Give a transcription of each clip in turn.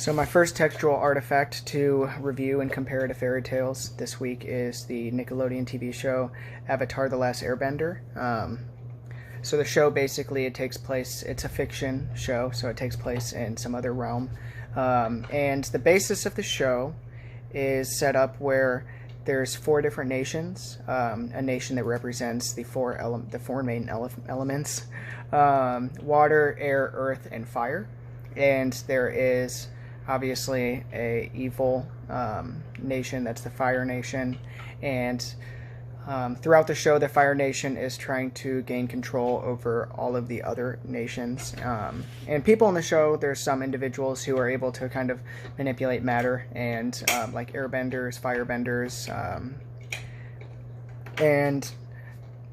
So my first textual artifact to review and compare to fairy tales this week is the Nickelodeon TV show Avatar: The Last Airbender. So the show basically it's a fiction show, so it takes place in some other realm. And the basis of the show is set up where there's four different nations, a nation that represents the four main elements, water, air, earth, and fire. And there is obviously a evil nation, that's the Fire Nation, and throughout the show the Fire Nation is trying to gain control over all of the other nations, and people in the show, there's some individuals who are able to kind of manipulate matter, and like airbenders, firebenders, and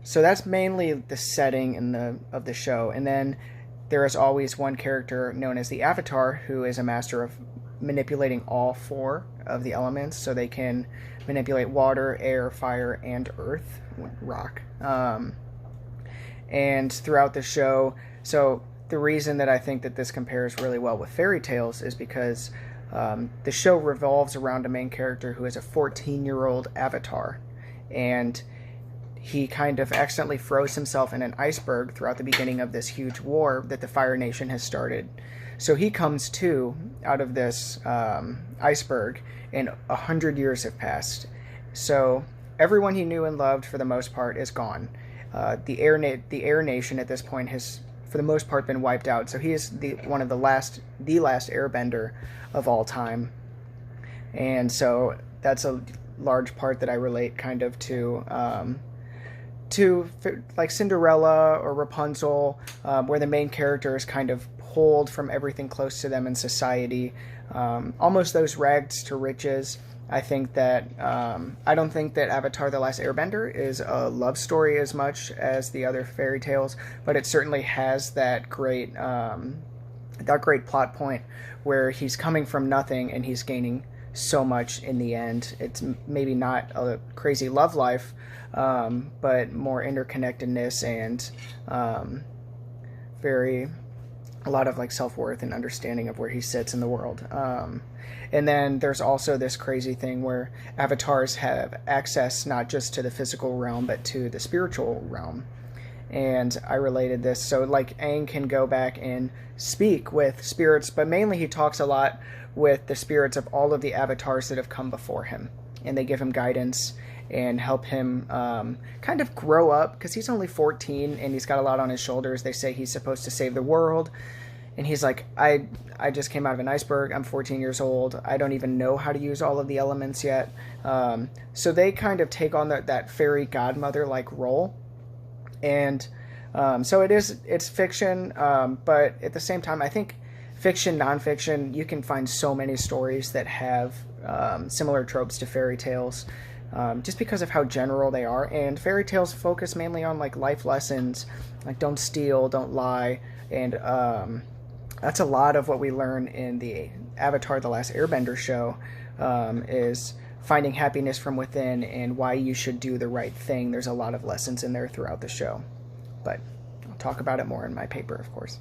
so that's mainly the setting of the show. And then there is always one character known as the Avatar who is a master of manipulating all four of the elements, so they can manipulate water, air, fire, and earth, rock. And throughout the show, so the reason that I think that this compares really well with fairy tales is because the show revolves around a main character who is a 14-year-old avatar, and he kind of accidentally froze himself in an iceberg throughout the beginning of this huge war that the Fire Nation has started. So he comes to out of this iceberg, and 100 years have passed. So everyone he knew and loved, for the most part, is gone. The Air Nation at this point has, for the most part, been wiped out. So he is the last airbender of all time. And so that's a large part that I relate kind of to like Cinderella or Rapunzel, where the main character is kind of pulled from everything close to them in society, almost those rags to riches. I think that I don't think that Avatar: The Last Airbender is a love story as much as the other fairy tales, but it certainly has that great plot point where he's coming from nothing and he's gaining so much in the end. It's maybe not a crazy love life, but more interconnectedness and a lot of like self-worth and understanding of where he sits in the world. And then there's also this crazy thing where avatars have access not just to the physical realm but to the spiritual realm. And I related this, so like Aang can go back and speak with spirits, but mainly he talks a lot with the spirits of all of the avatars that have come before him, and they give him guidance and help him kind of grow up, because he's only 14 and he's got a lot on his shoulders. They say he's supposed to save the world, and he's like, I just came out of an iceberg, I'm 14 years old, I don't even know how to use all of the elements yet. So they kind of take on that fairy godmother like role. And so it's fiction, but at the same time, I think fiction, nonfiction, you can find so many stories that have similar tropes to fairy tales, just because of how general they are. And fairy tales focus mainly on like life lessons, like don't steal, don't lie, and that's a lot of what we learn in the Avatar: The Last Airbender show, is finding happiness from within and why you should do the right thing. There's a lot of lessons in there throughout the show, but I'll talk about it more in my paper, of course.